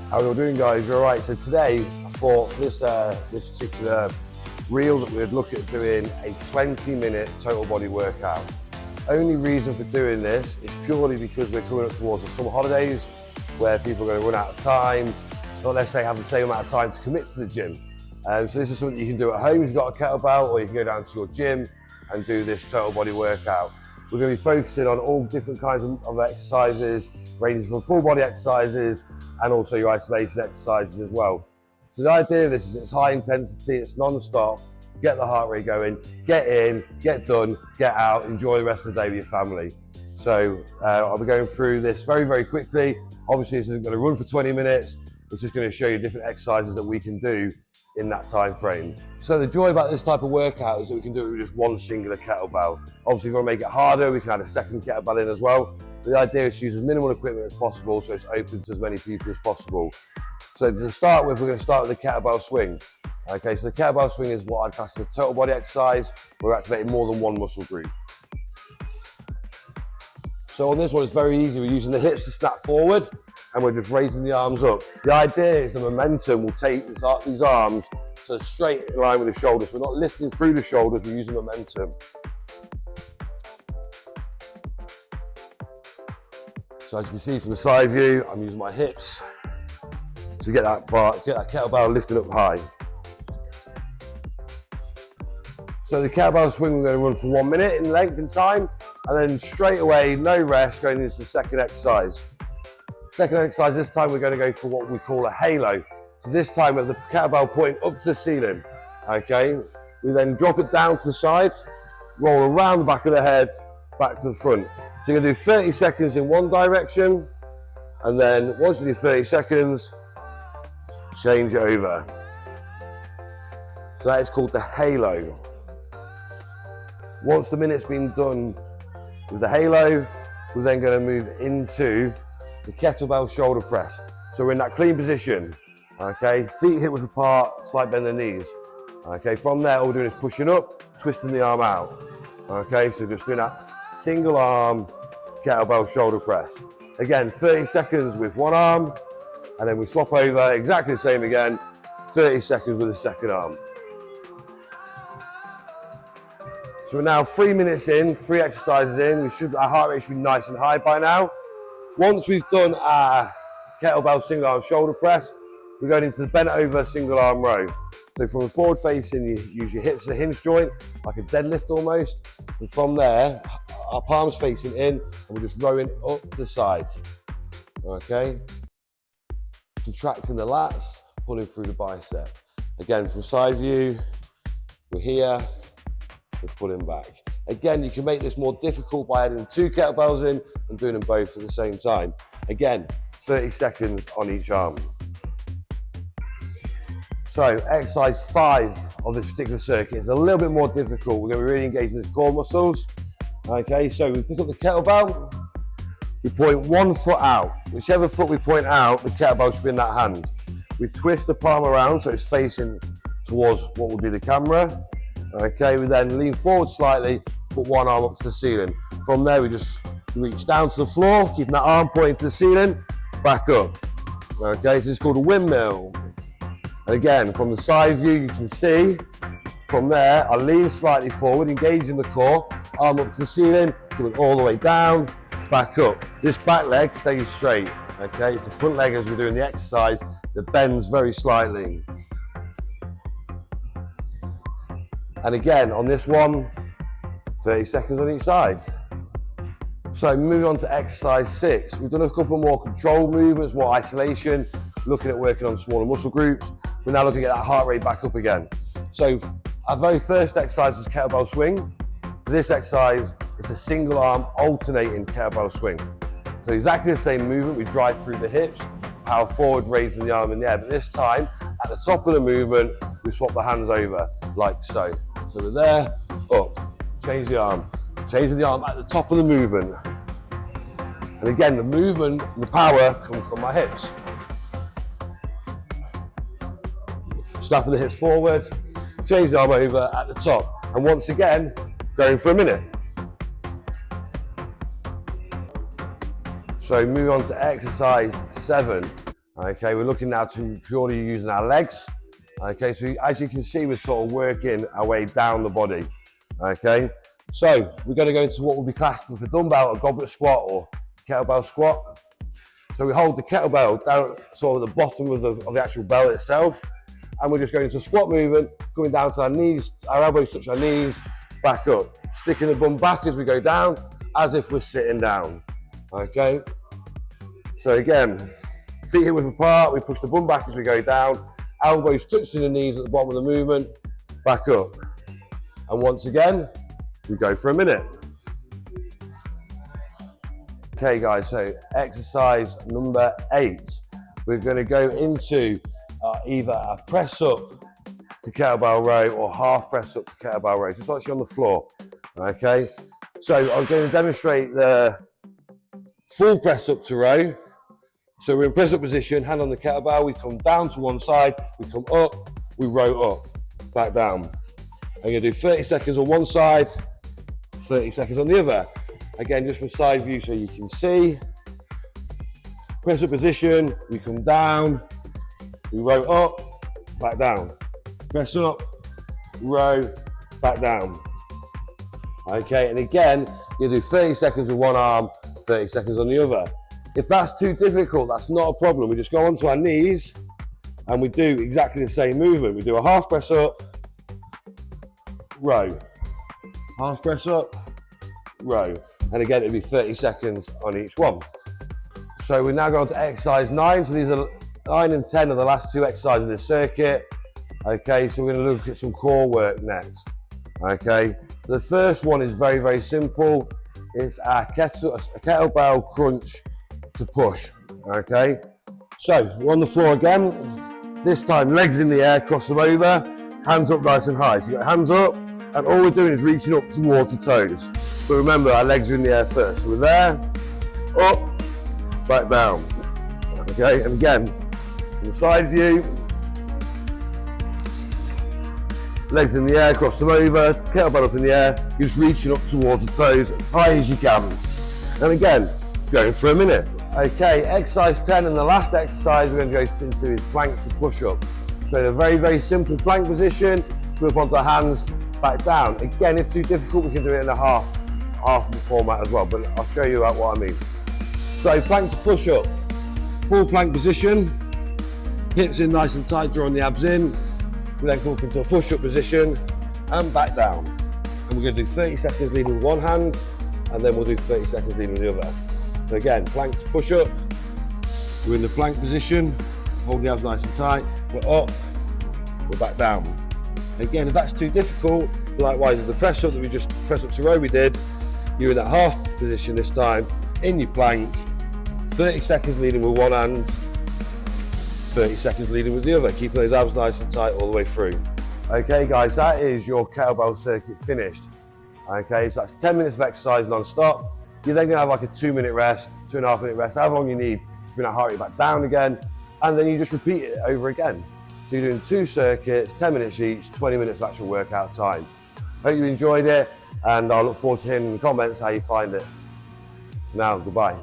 How are you all doing, guys? You're all right. So today, I thought for this particular reel that we'd look at doing a 20-minute total body workout. Only reason for doing this is purely because we're coming up towards the summer holidays where people are going to run out of time, not necessarily have the same amount of time to commit to the gym. So this is something you can do at home if you've got a kettlebell, or you can go down to your gym and do this total body workout. We're going to be focusing on all different kinds of exercises, ranging from full body exercises and also your isolation exercises as well. So the idea of this is it's high intensity, it's non-stop, get the heart rate going, get in, get done, get out, enjoy the rest of the day with your family. So I'll be going through this very, very quickly. Obviously this isn't going to run for 20 minutes, it's just going to show you different exercises that we can do in that time frame. So the joy about this type of workout is that we can do it with just one singular kettlebell. Obviously if we want to make it harder, we can add a second kettlebell in as well. The idea is to use as minimal equipment as possible so it's open to as many people as possible. So to start with, we're going to start with the kettlebell swing. Okay, so the kettlebell swing is what I'd class as a total body exercise. We're activating more than one muscle group. So on this one, it's very easy. We're using the hips to snap forward and we're just raising the arms up. The idea is the momentum will take these arms so straight in line with the shoulders. We're not lifting through the shoulders, we're using momentum. So as you can see from the side view, I'm using my hips to get that kettlebell lifted up high. So the kettlebell swing, we're going to run for 1 minute in length and time, and then straight away, no rest, going into the second exercise. Second exercise, this time we're going to go for what we call a halo. So this time we have the kettlebell pointing up to the ceiling. Okay, we then drop it down to the side, roll around the back of the head, back to the front. So you're going to do 30 seconds in one direction, and then once you do 30 seconds, change it over. So that is called the halo. Once the minute's been done with the halo, we're then going to move into the kettlebell shoulder press. So we're in that clean position, okay? Feet hip width apart, slight bend in the knees. Okay, from there, all we're doing is pushing up, twisting the arm out. Okay, so just doing that single arm kettlebell shoulder press. Again, 30 seconds with one arm, and then we swap over, exactly the same again, 30 seconds with the second arm. So we're now 3 minutes in, 3 exercises in. Our heart rate should be nice and high by now. Once we've done our kettlebell single arm shoulder press, we're going into the bent over single arm row. So from forward facing, you use your hips as a hinge joint, like a deadlift almost. And from there, our palms facing in, and we're just rowing up to the side. Okay? Contracting the lats, pulling through the bicep. Again, from side view, we're here, we're pulling back. Again, you can make this more difficult by adding 2 kettlebells in and doing them both at the same time. Again, 30 seconds on each arm. So exercise 5 of this particular circuit is a little bit more difficult. We're going to be really engaging the core muscles. Okay, so we pick up the kettlebell, we point one foot out. Whichever foot we point out, the kettlebell should be in that hand. We twist the palm around so it's facing towards what would be the camera. Okay, we then lean forward slightly, put one arm up to the ceiling. From there, we just reach down to the floor, keeping that arm pointing to the ceiling, back up. Okay, so it's called a windmill. And again, from the side view, you can see, from there, I lean slightly forward, engaging the core, arm up to the ceiling, coming all the way down, back up. This back leg stays straight, okay? It's the front leg as we're doing the exercise that bends very slightly. And again, on this one, 30 seconds on each side. So moving on to exercise 6. We've done a couple more control movements, more isolation, looking at working on smaller muscle groups. We're now looking at that heart rate back up again. So our very first exercise was kettlebell swing. For this exercise, it's a single arm alternating kettlebell swing. So exactly the same movement, we drive through the hips, power forward, raising the arm in the air. But this time, at the top of the movement, we swap the hands over, like so. So we're there, up, change the arm, changing the arm at the top of the movement. And again, the movement, the power comes from my hips. Snapping the hips forward, change the arm over at the top. And once again, going for a minute. So moving on to exercise 7. Okay, we're looking now to purely using our legs. Okay, so as you can see, we're sort of working our way down the body. Okay, so we're going to go into what will be classed as a dumbbell, a goblet squat or kettlebell squat. So we hold the kettlebell down sort of at the bottom of the actual bell itself, and we're just going into a squat movement, coming down to our knees, our elbows touch our knees, back up, sticking the bum back as we go down, as if we're sitting down. Okay, so again, feet hip width apart, we push the bum back as we go down, elbows touching the knees at the bottom of the movement, back up. And once again, we go for a minute. Okay guys, so exercise number 8. We're going to go into either a press up to kettlebell row or half press up to kettlebell row, just actually on the floor. Okay, so I'm going to demonstrate the full press up to row. So we're in press up position, hand on the kettlebell, we come down to one side, we come up, we row up, back down. I'm going to do 30 seconds on one side, 30 seconds on the other. Again, just from side view so you can see. Press up position, we come down, we row up, back down. Press up, row, back down. Okay, and again, you do 30 seconds with one arm, 30 seconds on the other. If that's too difficult, that's not a problem. We just go onto our knees and we do exactly the same movement. We do a half press up, row. Half press up, row. And again, it'll be 30 seconds on each one. So we're now going to exercise 9. So these are 9 and 10 are the last 2 exercises of this circuit. Okay, so we're going to look at some core work next. Okay, so the first one is very, very simple. It's a kettlebell crunch to push. Okay, so we're on the floor again. This time, legs in the air, cross them over, hands up nice and high. So you've got hands up, and all we're doing is reaching up towards the toes. But remember, our legs are in the air first. So we're there, up, back down. Okay, and again, from the side view, legs in the air, cross them over, kettlebell up in the air, you're just reaching up towards the toes as high as you can. And again, going for a minute. Okay, exercise 10, and the last exercise we're going to go into is plank to push up. So in a very, very simple plank position, go up onto our hands, back down. Again, if too difficult, we can do it in a half format as well, but I'll show you what I mean. So plank to push up, full plank position, hips in nice and tight, drawing the abs in. We then come up into a push up position and back down. And we're going to do 30 seconds leading with one hand, and then we'll do 30 seconds leading with the other. So again, plank to push up, we're in the plank position, holding the abs nice and tight, we're up, we're back down. Again, if that's too difficult, likewise as the press up that we just press up to row we did, you're in that half position this time, in your plank, 30 seconds leading with one hand, 30 seconds leading with the other, keeping those abs nice and tight all the way through. Okay guys, that is your kettlebell circuit finished. Okay, so that's 10 minutes of exercise non-stop. You're then gonna have like a 2-minute rest, 2.5 minute rest, however long you need to bring that heart rate back down again, and then you just repeat it over again. So you're doing 2 circuits, 10 minutes each, 20 minutes of actual workout time. Hope you enjoyed it, and I look forward to hearing in the comments how you find it. Now, goodbye.